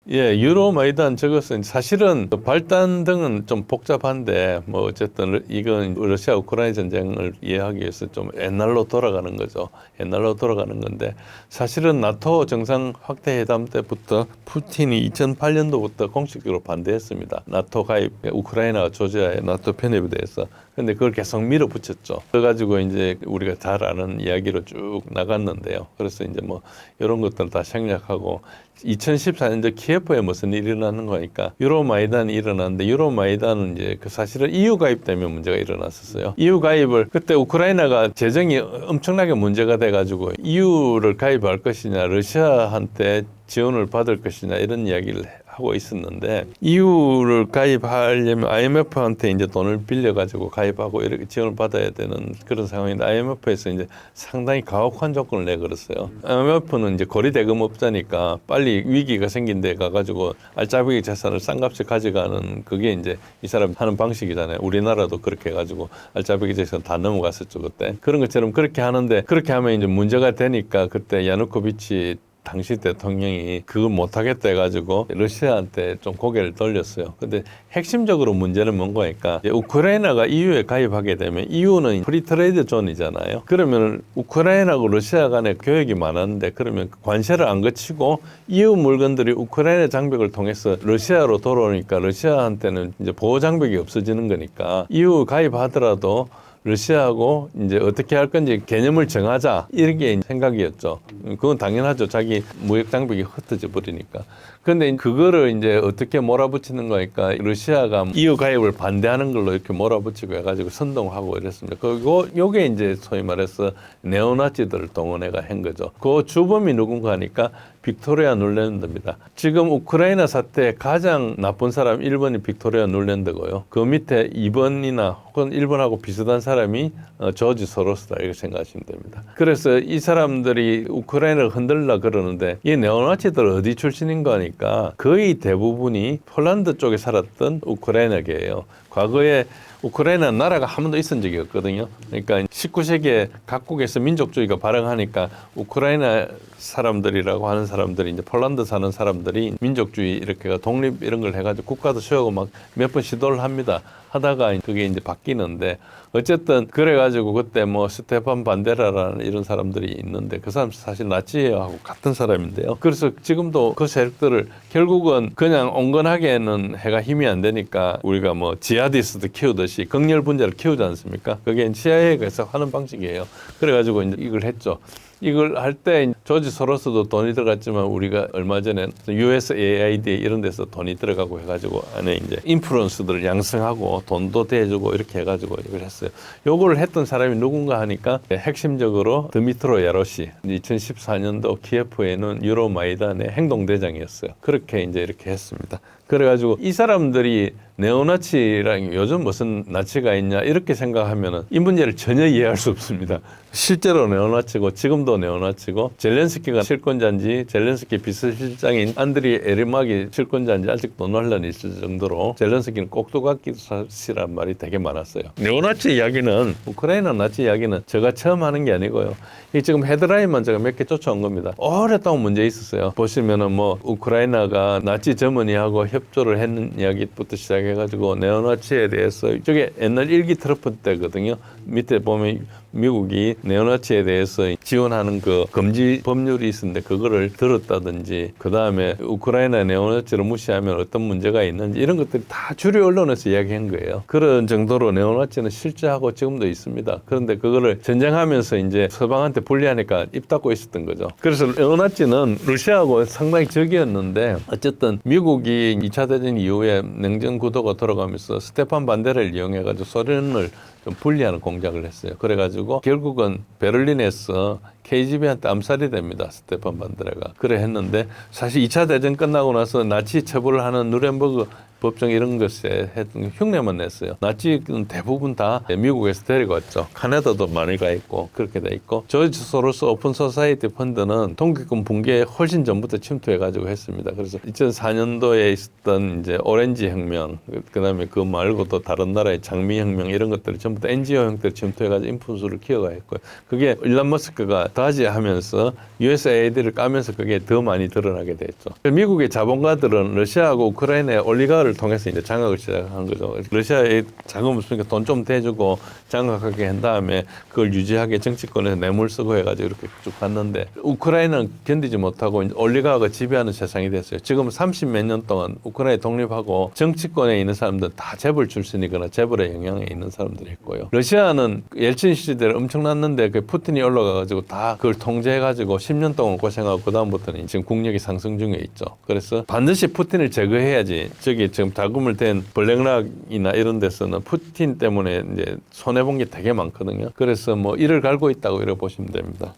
예, 유로마이단 저것은 사실은 발단 등은 좀 복잡한데 뭐 어쨌든 이건 러시아 우크라이나 전쟁을 이해하기 위해서 좀 옛날로 돌아가는 거죠. 옛날로 돌아가는 건데 사실은 나토 정상 확대 회담 때부터 푸틴이 2008년도부터 공식적으로 반대했습니다. 나토 가입 우크라이나 조지아의 나토 편입에 대해서. 근데 그걸 계속 밀어붙였죠. 그래가지고 이제 우리가 잘 아는 이야기로 쭉 나갔는데요. 그래서 이제 뭐 이런 것들 다 생략하고 2014년도 키예프에 무슨 일이 일어나는 거니까 유로마이단이 일어났는데 유로마이단은 이제 그 사실은 EU 가입 때문에 문제가 일어났었어요. EU 가입을 그때 우크라이나가 재정이 엄청나게 문제가 돼가지고 EU를 가입할 것이냐 러시아한테 지원을 받을 것이냐 이런 이야기를 하고 있었는데 EU를 가입하려면 IMF한테 이제 돈을 빌려가지고 가입하고 이렇게 지원을 받아야 되는 그런 상황인데 IMF에서 이제 상당히 가혹한 조건을 내걸었어요. IMF는 이제 거리 대금업자니까 빨리 위기가 생긴 데 가가지고 알짜배기 재산을 싼 값에 가져가는 그게 이제 이 사람 하는 방식이잖아요. 우리나라도 그렇게 해가지고 알짜배기 재산 다 넘어갔었죠 그때. 그런 것처럼 그렇게 하는데 그렇게 하면 이제 문제가 되니까 그때 야누코비치 당시 대통령이 그걸 못하겠다 해가지고 러시아한테 좀 고개를 돌렸어요. 근데 핵심적으로 문제는 뭔가니까 우크라이나가 EU에 가입하게 되면 EU는 프리트레이드 존이잖아요. 그러면 우크라이나하고 러시아 간에 교역이 많았는데 그러면 관세를 안 거치고 EU 물건들이 우크라이나 장벽을 통해서 러시아로 돌아오니까 러시아한테는 이제 보호 장벽이 없어지는 거니까 EU 가입하더라도 러시아하고 이제 어떻게 할 건지 개념을 정하자 이게 생각이었죠. 그건 당연하죠. 자기 무역 장벽이 흩어져 버리니까. 근데 그거를 이제 어떻게 몰아붙이는 거니까 러시아가 EU 가입을 반대하는 걸로 이렇게 몰아붙이고 해가지고 선동하고 이랬습니다. 그리고 요게 이제 소위 말해서 네오나치들을 동원해가 한 거죠. 그 주범이 누군가 하니까 빅토리아 눌랜드입니다. 지금 우크라이나 사태 가장 나쁜 사람 1번이 빅토리아 눌랜드고요. 그 밑에 2번이나 혹은 1번하고 비슷한 사람이 조지 소로스다 이렇게 생각하시면 됩니다. 그래서 이 사람들이 우크라이나를 흔들라 그러는데 이 네오나치들 어디 출신인가 하니까 거의 대부분이 폴란드 쪽에 살았던 우크라이나계예요. 과거에 우크라이나 나라가 한 번도 있은 적이 없거든요. 그러니까 19세기에 각국에서 민족주의가 발흥하니까 우크라이나 사람들이라고 하는 사람들이 이제 폴란드 사는 사람들이 민족주의 이렇게 독립 이런 걸 해가지고 국가도 세우고 막 몇 번 시도를 합니다. 하다가 그게 이제 바뀌는데 어쨌든 그래가지고 그때 뭐 스테판 반데라라는 이런 사람들이 있는데 그 사람 사실 나치하고 같은 사람인데요. 그래서 지금도 그 세력들을 결국은 그냥 온건하게는 해가 힘이 안 되니까 우리가 뭐 지하디스트 키우듯이 극렬 분자를 키우지 않습니까? 그게 CIA가 하는 방식이에요. 그래가지고 이제 이걸 했죠. 이걸 할 때 조지 소로스도 돈이 들어갔지만 우리가 얼마 전에 USAID 이런 데서 돈이 들어가고 해가지고 안에 이제 인플루언서들을 양성하고 돈도 대주고 이렇게 해가지고 이걸 했어요. 요거를 했던 사람이 누군가 하니까 핵심적으로 드미트로 야로시 2014년도 키예프에는 유로마이단의 행동대장이었어요. 그렇게 이제 이렇게 했습니다. 그래가지고 이 사람들이 네오나치랑 요즘 무슨 나치가 있냐 이렇게 생각하면은 이 문제를 전혀 이해할 수 없습니다. 실제로 네오나치고 지금도 네오나치고 젤렌스키가 실권자인지 젤렌스키 비서실장인 안드리 에르막이 실권자인지 아직도 논란이 있을 정도로 젤렌스키는 꼭두각기사시란 말이 되게 많았어요. 네오나치 이야기는 우크라이나 나치 이야기는 제가 처음 하는 게 아니고요. 이 지금 헤드라인만 제가 몇 개 쫓아온 겁니다. 오랫동안 문제 있었어요. 보시면은 뭐 우크라이나가 나치 젊은이하고 협조를 했는 이야기부터 시작해가지고 네오나치에 대해서 저게 옛날 일기 트럼프 때거든요. 밑에 보면 미국이 네오나치에 대해서 지원하는 그 금지 법률이 있었는데 그거를 들었다든지 그 다음에 우크라이나 네오나치를 무시하면 어떤 문제가 있는지 이런 것들이 다 주류 언론에서 이야기한 거예요. 그런 정도로 네오나치는 실제하고 지금도 있습니다. 그런데 그거를 전쟁하면서 이제 서방한테 불리하니까 입 닫고 있었던 거죠. 그래서 네오나치는 러시아하고 상당히 적이었는데 어쨌든 미국이 2차 대전 이후에 냉전 구도가 돌아가면서 스테판 반데라를 이용해가지고 소련을 좀 분리하는 공작을 했어요. 그래가지고 결국은 베를린에서 KGB한테 암살이 됩니다. 스테판 반데라가. 그래 했는데 사실 2차 대전 끝나고 나서 나치 처벌을 하는 누렌버그 법정 이런 것에 했던 흉내만 냈어요. 나치는 대부분 다 미국에서 데리고 왔죠. 카나다도 많이 가 있고 그렇게 돼 있고 조지 소로스 오픈 소사이티 펀드는 동기금 붕괴에 훨씬 전부터 침투해가지고 했습니다. 그래서 2004년도에 있었던 이제 오렌지 혁명, 그다음에 그 말고도 다른 나라의 장미 혁명 이런 것들을 전부 다 NGO 형태로 침투해가지고 인풋을 키워가 했고요. 그게 일론 머스크가 다지하면서 USAID를 까면서 그게 더 많이 드러나게 됐죠. 미국의 자본가들은 러시아하고 우크라이나의 올리가를 통해서 이제 장악을 시작한 거죠. 러시아에 자금 없으니까 돈 좀 대주고 장악하게 한 다음에 그걸 유지하게 정치권에서 뇌물 쓰고 해가지고 이렇게 쭉 갔는데 우크라이나는 견디지 못하고 이제 올리가가 지배하는 세상이 됐어요. 지금 30 몇 년 동안 우크라이나 독립하고 정치권에 있는 사람들 다 재벌 출신이거나 재벌의 영향에 있는 사람들이 있고요. 러시아는 옐친 시대를 엄청났는데 그 푸틴이 올라가가지고 다 그걸 통제해가지고 10년 동안 고생하고 그 다음부터는 지금 국력이 상승 중에 있죠. 그래서 반드시 푸틴을 제거해야지. 저기 지금 자금을 댄 블랙락이나 이런 데서는 푸틴 때문에 이제 손해본 게 되게 많거든요. 그래서 뭐 이를 갈고 있다고 이렇게 보시면 됩니다.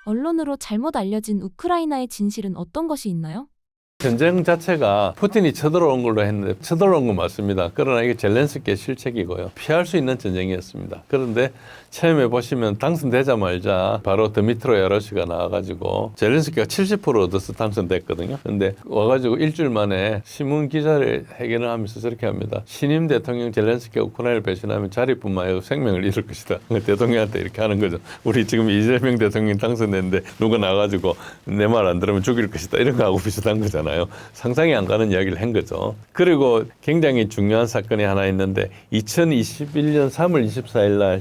언론으로 잘못 알려진 우크라이나의 진실은 어떤 것이 있나요? 전쟁 자체가 푸틴이 쳐들어온 걸로 했는데 쳐들어온 건 맞습니다. 그러나 이게 젤렌스키의 실책이고요. 피할 수 있는 전쟁이었습니다. 그런데 처음에 보시면 당선되자마자 바로 드미트로 야로시가 나와가지고 젤렌스키가 70% 얻어서 당선됐거든요. 근데 와가지고 일주일 만에 신문 기자를 회견을 하면서 저렇게 합니다. 신임 대통령 젤렌스키가 우크라이나를 배신하면 자리뿐만 아니라 생명을 잃을 것이다. 대통령한테 이렇게 하는 거죠. 우리 지금 이재명 대통령이 당선됐는데 누가 나가지고 내 말 안 들으면 죽일 것이다. 이런 거하고 비슷한 거잖아요. 상상이 안 가는 이야기를 한 거죠. 그리고 굉장히 중요한 사건이 하나 있는데 2021년 3월 24일 날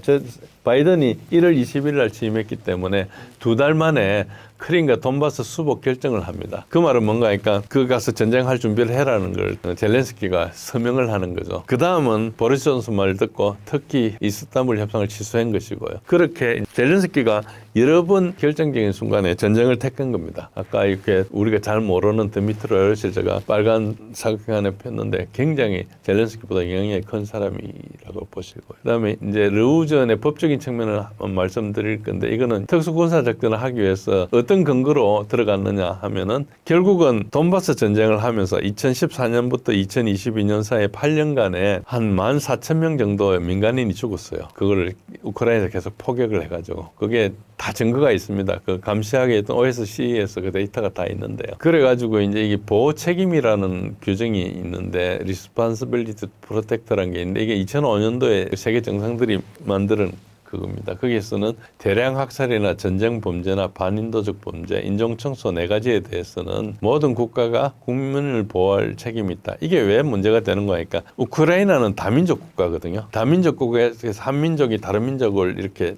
바이든이 1월 20일 날 취임했기 때문에 2달 만에 크림과 돈바스 수복 결정을 합니다. 그 말은 뭔가 하니까 그 가서 전쟁할 준비를 해라는 걸 젤렌스키가 서명을 하는 거죠. 그 다음은 보리스 존슨 말을 듣고 특히 이스탄불 협상을 취소한 것이고요. 그렇게 젤렌스키가 여러 번 결정적인 순간에 전쟁을 택한 겁니다. 아까 이렇게 우리가 잘 모르는 드미트로 야로실자가 빨간 사격관에 폈는데 굉장히 젤렌스키보다 영향이 큰 사람이라고 보시고요. 그다음에 이제 르우전의 법적인 측면을 한번 말씀드릴 건데 이거는 특수군사 작전을 하기 위해서 어떤 근거로 들어갔느냐 하면은 결국은 돈바스 전쟁을 하면서 2014년부터 2022년 사이에 8년간에 한 14,000명 정도의 민간인이 죽었어요. 그거를 우크라이나에서 계속 포격을 해가지고 그게 다 증거가 있습니다. 그 감시하게 했던 OSC에서 그 데이터가 다 있는데요. 그래가지고 이제 이게 보호 책임이라는 규정이 있는데 Responsibility to Protect라는 게 있는데 이게 2005년도에 세계 정상들이 만드는 그겁니다. 거기에서는 대량 학살이나 전쟁 범죄나 반인도적 범죄, 인종청소 4가지에 대해서는 모든 국가가 국민을 보호할 책임이 있다. 이게 왜 문제가 되는 거니까 우크라이나는 다민족 국가거든요. 다민족 국가에서 한 민족이 다른 민족을 이렇게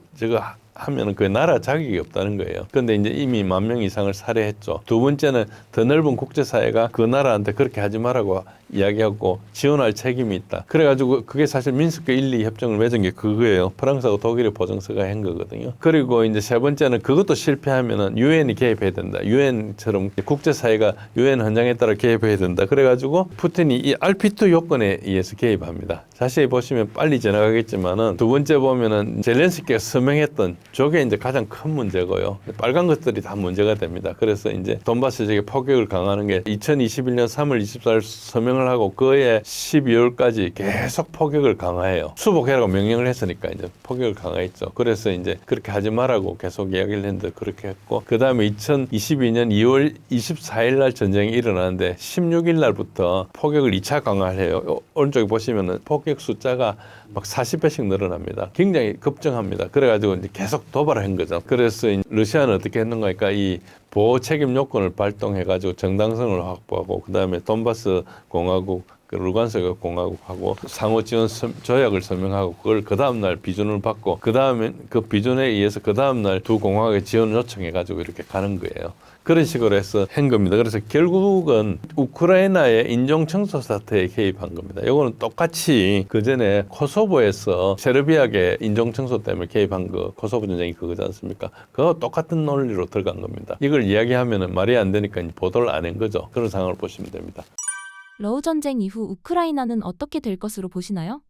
하면은 그 나라 자격이 없다는 거예요. 그런데 이제 이미 10,000명 이상을 살해했죠. 두 번째는 더 넓은 국제사회가 그 나라한테 그렇게 하지 말라고 이야기하고 지원할 책임이 있다. 그래가지고 그게 사실 민스크 1, 2 협정을 맺은 게 그거예요. 프랑스하고 독일의 보증서가 한 거거든요. 그리고 이제 세 번째는 그것도 실패하면은 유엔이 개입해야 된다. 유엔처럼 국제사회가 유엔 헌장에 따라 개입해야 된다. 그래가지고 푸틴이 이 RP2 요건에 의해서 개입합니다. 자세히 보시면 빨리 지나가겠지만은 두 번째 보면은 젤렌스키가 서명했던 저게 이제 가장 큰 문제고요. 빨간 것들이 다 문제가 됩니다. 그래서 이제 돈바스 지역에 포격을 강화하는 게 2021년 3월 24일 서명을 하고 그해 12월까지 계속 포격을 강화해요. 수복해라고 명령을 했으니까 이제 포격을 강화했죠. 그래서 이제 그렇게 하지 말라고 계속 이야기를 했는데 그렇게 했고 그 다음에 2022년 2월 24일 날 전쟁이 일어나는데 16일 날부터 포격을 2차 강화를 해요. 오른쪽에 보시면은 포격 숫자가 막 40배씩 늘어납니다. 굉장히 급증합니다. 그래가지고 이제 계속 도발을 한 거죠. 그래서 러시아는 어떻게 했는가 하니까 이 보호 책임 요건을 발동해가지고 정당성을 확보하고 그 다음에 돈바스 공화국 루간스크 공화국하고 상호 지원 조약을 서명하고 그걸 그 다음 날 비준을 받고 그 다음에 그 비준에 의해서 그 다음 날 두 공화국에 지원을 요청해가지고 이렇게 가는 거예요. 그런 식으로 해서 한 겁니다. 그래서 결국은 우크라이나의 인종청소 사태에 개입한 겁니다. 이거는 똑같이 그 전에 코소보에서 세르비아계 인종청소 때문에 개입한 거 코소보 전쟁이 그거지 않습니까? 그거 똑같은 논리로 들어간 겁니다. 이걸 이야기하면은 말이 안 되니까 보도를 안 한 거죠. 그런 상황을 보시면 됩니다. 러우 전쟁 이후 우크라이나는 어떻게 될 것으로 보시나요?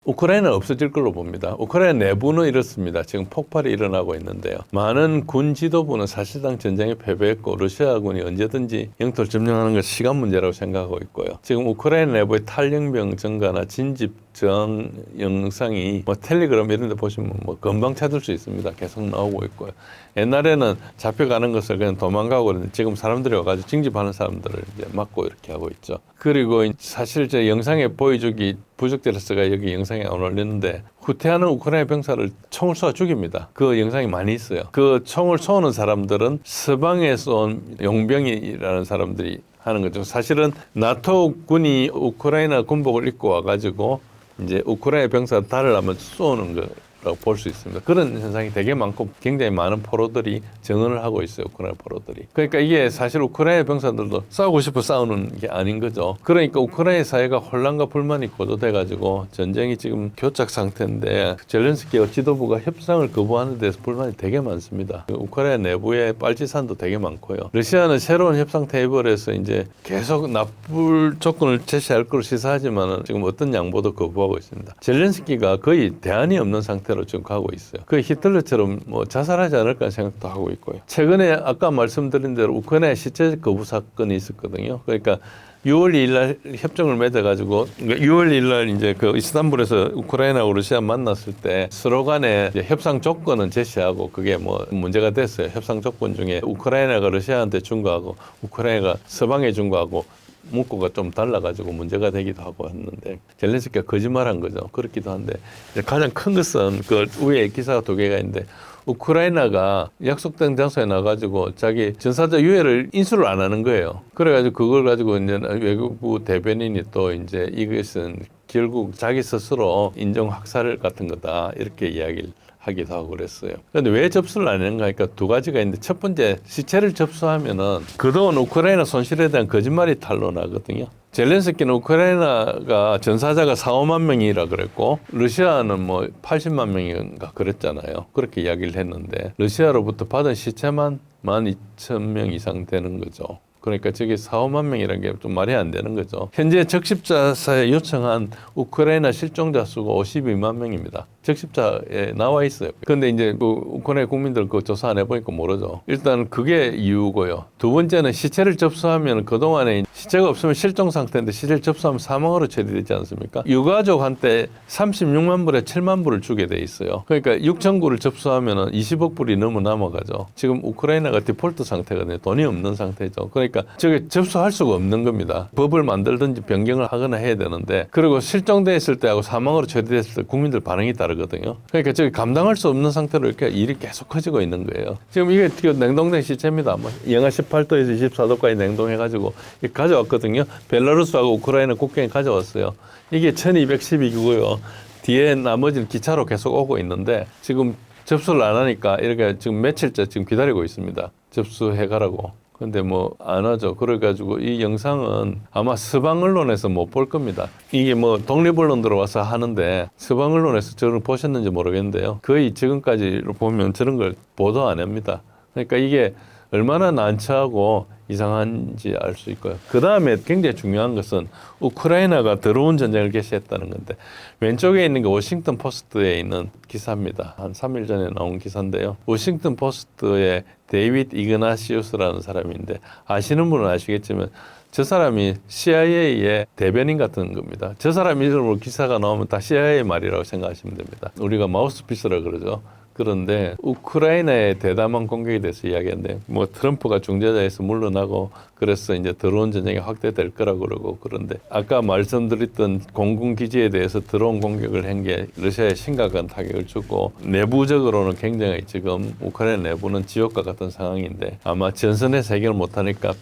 우크라이나는 없어질 걸로 봅니다. 우크라이나 내부는 이렇습니다. 지금 폭발이 일어나고 있는데요. 많은 군 지도부는 사실상 전쟁에 패배했고 러시아군이 언제든지 영토를 점령하는 건 시간 문제라고 생각하고 있고요. 지금 우크라이나 내부의 탈영병 증가나 진집 전 영상이 텔레그램 이런 데 보시면 금방 찾을 수 있습니다. 계속 나오고 있고요. 옛날에는 잡혀가는 것을 그냥 도망가고 그러는데 지금 사람들이 와가지고 징집하는 사람들을 이제 막고 이렇게 하고 있죠. 그리고 사실 제 영상에 보여주기 부적절해서가 여기 영상에 안 올렸는데 후퇴하는 우크라이나 병사를 총을 쏘아 죽입니다. 그 영상이 많이 있어요. 그 총을 쏘는 사람들은 서방에서 온 용병이라는 사람들이 하는 거죠. 사실은 나토 군이 우크라이나 군복을 입고 와가지고 이제 우크라이나 병사 달을 한번 쏘는 거라고 볼 수 있습니다. 그런 현상이 되게 많고 굉장히 많은 포로들이 증언을 하고 있어요. 우크라이나 포로들이. 그러니까 이게 사실 우크라이나 병사들도 싸우고 싶어 싸우는 게 아닌 거죠. 그러니까 우크라이나 사회가 혼란과 불만이 고조돼가지고 전쟁이 지금 교착 상태인데 젤렌스키 지도부가 협상을 거부하는 데서 불만이 되게 많습니다. 우크라이나 내부에 빨치산도 되게 많고요. 러시아는 새로운 협상 테이블에서 이제 계속 납불 조건을 제시할 걸 시사하지만은 지금 어떤 양보도 거부하고 있습니다. 젤렌스키가 거의 대안이 없는 상태로 상태로 지금 가고 있어요. 그 히틀러처럼 뭐 자살하지 않을까 생각도 하고 있고요. 최근에 아까 말씀드린 대로 우크라이나 시체 거부 사건이 있었거든요. 그러니까 6월 2일 날 협정을 맺어가지고 6월 2일 날 이제 그 이스탄불에서 우크라이나하고 러시아 만났을 때 서로 간에 이제 협상 조건은 제시하고 그게 뭐 문제가 됐어요. 협상 조건 중에 우크라이나가 러시아한테 준 거하고 우크라이나가 서방에 준 거하고 문구가 좀 달라가지고 문제가 되기도 하고 했는데 젤렌스키가 거짓말한 거죠. 그렇기도 한데 가장 큰 것은 그 위에 기사가 2개가 있는데 우크라이나가 약속된 장소에 나가지고 자기 전사자 유해를 인수를 안 하는 거예요. 그래가지고 그걸 가지고 이제 외교부 대변인이 또 이제 이것은 결국 자기 스스로 인정 학살 같은 거다 이렇게 이야기를 하기도 하고 그랬어요. 그런데 왜 접수를 안 하는가 하니까 2가지가 있는데 첫 번째 시체를 접수하면은 그동안 우크라이나 손실에 대한 거짓말이 탄로나거든요. 젤렌스키는 우크라이나가 전사자가 4, 5만 명이라 그랬고 러시아는 뭐 80만 명인가 그랬잖아요. 그렇게 이야기를 했는데 러시아로부터 받은 시체만 12,000명 이상 되는 거죠. 그러니까 저게 4, 5만 명이라는 게 좀 말이 안 되는 거죠. 현재 적십자사에 요청한 우크라이나 실종자 수가 52만 명입니다. 적십자에 나와 있어요. 그런데 이제 그 우크라이나 국민들 그거 조사 안 해보니까 모르죠. 일단 그게 이유고요. 두 번째는 시체를 접수하면 그동안에 시체가 없으면 실종 상태인데 시체를 접수하면 사망으로 처리되지 않습니까? 유가족한테 36만 불에 7만 불을 주게 돼 있어요. 그러니까 6천 불을 접수하면 20억 불이 넘어 남아가죠. 지금 우크라이나가 디폴트 상태거든요. 돈이 없는 상태죠. 그러니까 저게 접수할 수가 없는 겁니다. 법을 만들든지 변경을 하거나 해야 되는데 그리고 실종돼 있을 때하고 사망으로 처리됐을 때 국민들 반응이 다르거든요. 그러니까 저게 감당할 수 없는 상태로 이렇게 일이 계속 커지고 있는 거예요. 지금 이게 냉동된 시체입니다. 뭐 영하 18도에서 24도까지 냉동해가지고 가져왔거든요. 벨라루스하고 우크라이나 국경에 가져왔어요. 이게 1212기고요. 뒤에 나머지는 기차로 계속 오고 있는데 지금 접수를 안 하니까 이렇게 지금 며칠째 지금 기다리고 있습니다. 접수해가라고. 근데 뭐 안 하죠. 그래가지고 이 영상은 아마 서방 언론에서 못 볼 겁니다. 이게 뭐 독립 언론 들어와서 하는데 서방 언론에서 저를 보셨는지 모르겠는데요. 거의 지금까지로 보면 저런 걸 보도 안 합니다. 그러니까 이게 얼마나 난처하고 이상한지 알 수 있고요. 그 다음에 굉장히 중요한 것은 우크라이나가 더러운 전쟁을 개시했다는 건데 왼쪽에 있는 게 워싱턴 포스트에 있는 기사입니다. 한 3일 전에 나온 기사인데요. 워싱턴 포스트의 데이비드 이그나시우스라는 사람인데 아시는 분은 아시겠지만 저 사람이 CIA의 대변인 같은 겁니다. 저 사람 이름으로 기사가 나오면 다 CIA 말이라고 생각하시면 됩니다. 우리가 마우스피스라 그러죠. 그런데 우크라이나의 대담한 공격에 대해서 이야기했는데 뭐 트럼프가 중재자에서 물러나고 그래서 이제 드론 전쟁이 확대될 거라고 그러고 그런데 아까 말씀드렸던 공군 기지에 대해서 드론 공격을 한 게 러시아에 심각한 타격을 주고 내부적으로는 굉장히 지금 우크라이나 내부는 지옥과 같은 상황인데 아마 전선에서 해결 못하니까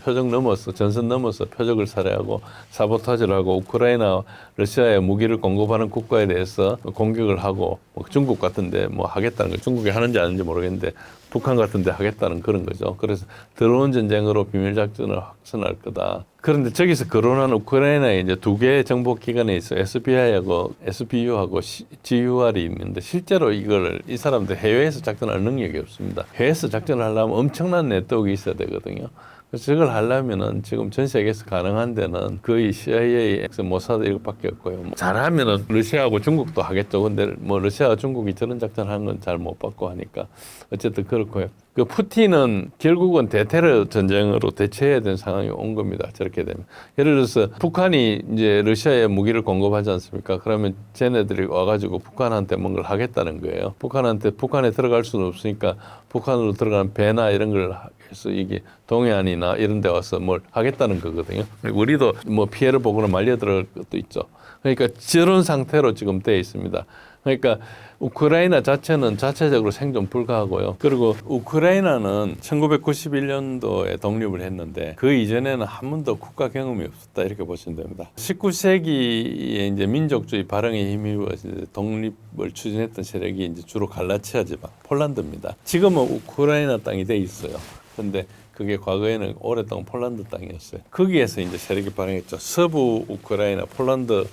전선 넘어서 표적을 살해하고 사보타지를 하고 우크라이나 러시아에 무기를 공급하는 국가에 대해서 공격을 하고 뭐 중국 같은데 뭐 하겠다는 거 중국이 하는지 아닌지 모르겠는데 북한 같은 데 하겠다는 그런 거죠. 그래서 드론 전쟁으로 비밀작전을 확산할 거다. 그런데 저기서 거론한 우크라이나에 이제 2개의 정보기관에 있어 SBI하고 SBU하고 GUR이 있는데 실제로 이 사람들 해외에서 작전할 능력이 없습니다. 해외에서 작전을 하려면 엄청난 네트워크가 있어야 되거든요. 그래서 저걸 하려면은 지금 전 세계에서 가능한 데는 거의 CIA, 모사드 이것밖에 없고요. 잘하면은 러시아하고 중국도 하겠죠. 근데 뭐 러시아와 중국이 저런 작전 하는 건 잘 못 받고 하니까 어쨌든 그렇고요. 그 푸틴은 결국은 대테러 전쟁으로 대처해야 되는 상황이 온 겁니다. 저렇게 되면. 예를 들어서 북한이 이제 러시아에 무기를 공급하지 않습니까? 그러면 쟤네들이 와가지고 북한한테 뭔가를 하겠다는 거예요. 북한에 들어갈 수는 없으니까 북한으로 들어가는 배나 이런 걸 해서 이게 동해안이나 이런 데 와서 뭘 하겠다는 거거든요. 우리도 뭐 피해를 보거나 말려 들어갈 것도 있죠. 그러니까 저런 상태로 지금 돼 있습니다. 그러니까 우크라이나 자체는 자체적으로 생존 불가하고요. 그리고 우크라이나는 1991년도에 독립을 했는데 그 이전에는 한 번도 국가 경험이 없었다 이렇게 보시면 됩니다. 19세기에 이제 민족주의 발흥에 힘입어 독립을 추진했던 세력이 이제 주로 갈라치아 지방, 폴란드입니다. 지금은 우크라이나 땅이 돼 있어요. 근데 그게 과거에는 오랫동안 폴란드 땅이었어요. 거기에서 이제 세력이 발행했죠. 서부 우크라이나, 폴란드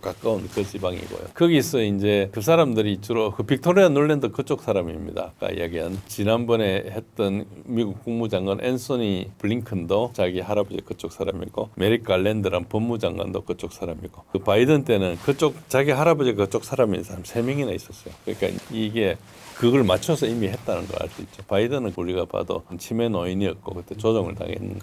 가까운 그 지방이고요. 거기서 이제 그 사람들이 주로 그 빅토리아 놀랜드 그쪽 사람입니다. 아까 이야기한 지난번에 했던 미국 국무장관 앤소니 블링컨도 자기 할아버지 그쪽 사람이고 메릭 갈랜드란 법무장관도 그쪽 사람이고 그 바이든 때는 그쪽 자기 할아버지 그쪽 사람인 사람 3명이나 있었어요. 그러니까 이게 그걸 맞춰서 이미 했다는 걸 알 수 있죠. 바이든은 우리가 봐도 치매 노인이었고 그때 조정을 당했는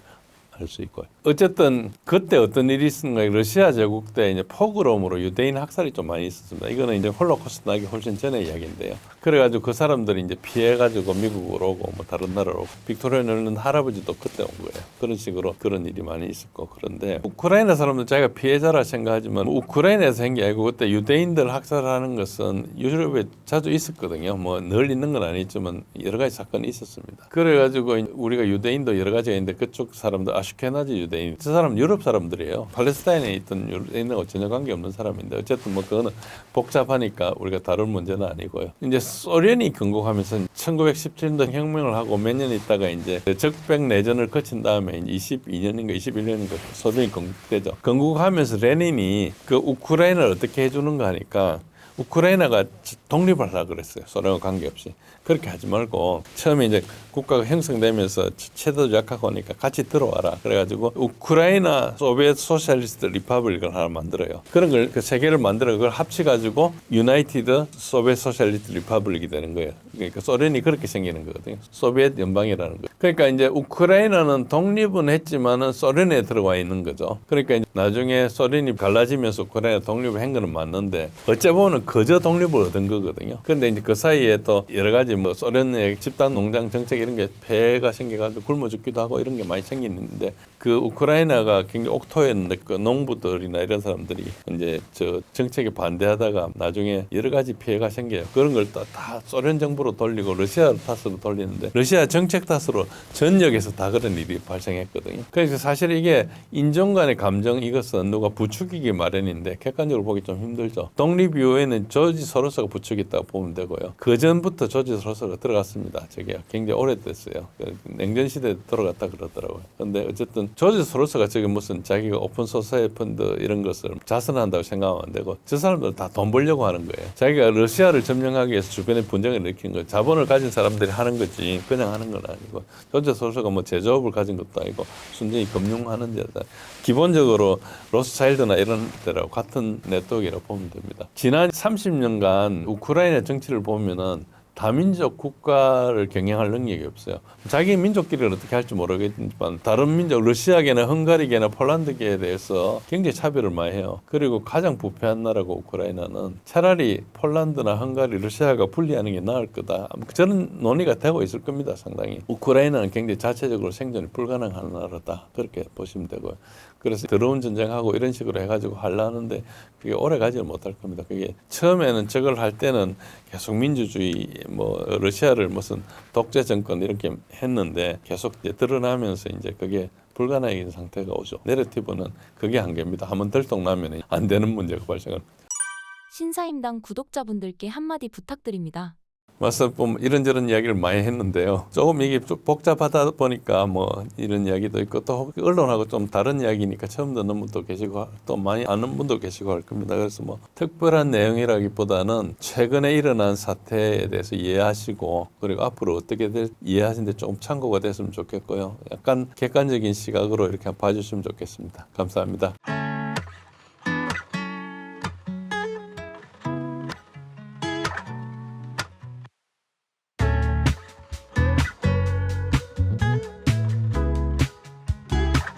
알 수 있고요. 어쨌든 그때 어떤 일이 있었는가 러시아 제국 때 이제 포그롬으로 유대인 학살이 좀 많이 있었습니다. 이거는 이제 홀로코스트 나기 훨씬 전의 이야기인데요. 그래가지고 그 사람들이 이제 피해가지고 미국으로 오고 뭐 다른 나라로 오고 빅토리아 놀랜드 할아버지도 그때 온 거예요. 그런 식으로 그런 일이 많이 있었고 그런데 우크라이나 사람들 자기가 피해자라 생각하지만 우크라이나에서 한 게 아니고 그때 유대인들 학살하는 것은 유럽에 자주 있었거든요. 뭐 늘 있는 건 아니지만 여러 가지 사건이 있었습니다. 그래가지고 우리가 유대인도 여러 가지가 있는데 그쪽 사람들 아슈케나지 유대인 저 사람 유럽 사람들이에요. 팔레스타인에 있던 유대인하고 전혀 관계없는 사람인데 어쨌든 뭐 그거는 복잡하니까 우리가 다룰 문제는 아니고요. 이제 소련이 건국하면서 1917년 혁명을 하고 몇 년 있다가 이제 적백 내전을 거친 다음에 이제 22년인가 21년인가 소련이 건국되죠. 건국하면서 레닌이 그 우크라이나를 어떻게 해주는가 하니까 우크라이나가 독립을 하려고 그랬어요. 소련과 관계없이. 그렇게 하지 말고 처음에 이제 국가가 형성되면서 체도 약하고 하니까 같이 들어와라. 그래가지고 우크라이나 소비에트 소셜리스트 리퍼블릭을 하나 만들어요. 그런 걸 그 세 개를 만들어 그걸 합쳐가지고 유나이티드 소비에트 소셜리스트 리퍼블릭이 되는 거예요. 그러니까 소련이 그렇게 생기는 거거든요. 소비에트 연방이라는 거예요. 그러니까 이제 우크라이나는 독립은 했지만은 소련에 들어와 있는 거죠. 그러니까 이제 나중에 소련이 갈라지면서 우크라이나 독립을 한 거는 맞는데 어째 보면 거저 독립을 얻은 거거든요. 그런데 이제 그 사이에 또 여러 가지 뭐 소련의 집단 농장 정책 이런 게 폐해가 생겨가지고 굶어 죽기도 하고 이런 게 많이 생기는데 그 우크라이나가 굉장히 옥토였는데 그 농부들이나 이런 사람들이 이제 저 정책에 반대하다가 나중에 여러 가지 피해가 생겨요. 그런 걸 다 소련 정부로 돌리고 러시아 탓으로 돌리는데 러시아 정책 탓으로 전역에서 다 그런 일이 발생했거든요. 그래서 사실 이게 인종 간의 감정 이것은 누가 부추기기 마련인데 객관적으로 보기 좀 힘들죠. 독립 이후에는 조지 소로스가 부추겼다고 보면 되고요. 그 전부터 조지 소로스가 들어갔습니다. 저게 굉장히 오래됐어요. 냉전 시대에 들어갔다 그러더라고요. 근데 어쨌든 조지 소로스가 저기 무슨 자기가 오픈 소사이어티 펀드 이런 것을 자선한다고 생각하면 안 되고 저 사람들 다 돈 벌려고 하는 거예요. 자기가 러시아를 점령하기 위해서 주변에 분쟁을 일으킨 거예요. 자본을 가진 사람들이 하는 거지 그냥 하는 건 아니고 조지 소로스가 뭐 제조업을 가진 것도 아니고 순전히 금융하는 데다 기본적으로 로스차일드나 이런 데라고 같은 네트워크라고 보면 됩니다. 지난 30년간 우크라이나 정치를 보면은 다민족 국가를 경영할 능력이 없어요. 자기 민족끼리를 어떻게 할지 모르겠지만 다른 민족, 러시아계나 헝가리계나 폴란드계에 대해서 굉장히 차별을 많이 해요. 그리고 가장 부패한 나라고 우크라이나는 차라리 폴란드나 헝가리, 러시아가 분리하는 게 나을 거다. 저는 논의가 되고 있을 겁니다. 상당히. 우크라이나는 굉장히 자체적으로 생존이 불가능한 나라다. 그렇게 보시면 되고요. 그래서 더러운 전쟁하고 이런 식으로 해가지고 하려는데 그게 오래 가지를 못할 겁니다. 그게 처음에는 저걸 할 때는 계속 민주주의 뭐 러시아를 무슨 독재 정권 이렇게 했는데 계속 이제 드러나면서 이제 그게 불가능한 상태가 오죠. 내러티브는 그게 한계입니다. 한번 들통나면 안 되는 문제가 발생합니다. 신사임당 구독자분들께 한마디 부탁드립니다. 맞서 보면 이런저런 이야기를 많이 했는데요. 조금 이게 좀 복잡하다 보니까 뭐 이런 이야기도 있고 또 언론하고 좀 다른 이야기니까 처음 듣는 분도 계시고 또 많이 아는 분도 계시고 할 겁니다. 그래서 뭐 특별한 내용이라기보다는 최근에 일어난 사태에 대해서 이해하시고 그리고 앞으로 어떻게 이해하시는데 좀 참고가 됐으면 좋겠고요. 약간 객관적인 시각으로 이렇게 봐주시면 좋겠습니다. 감사합니다.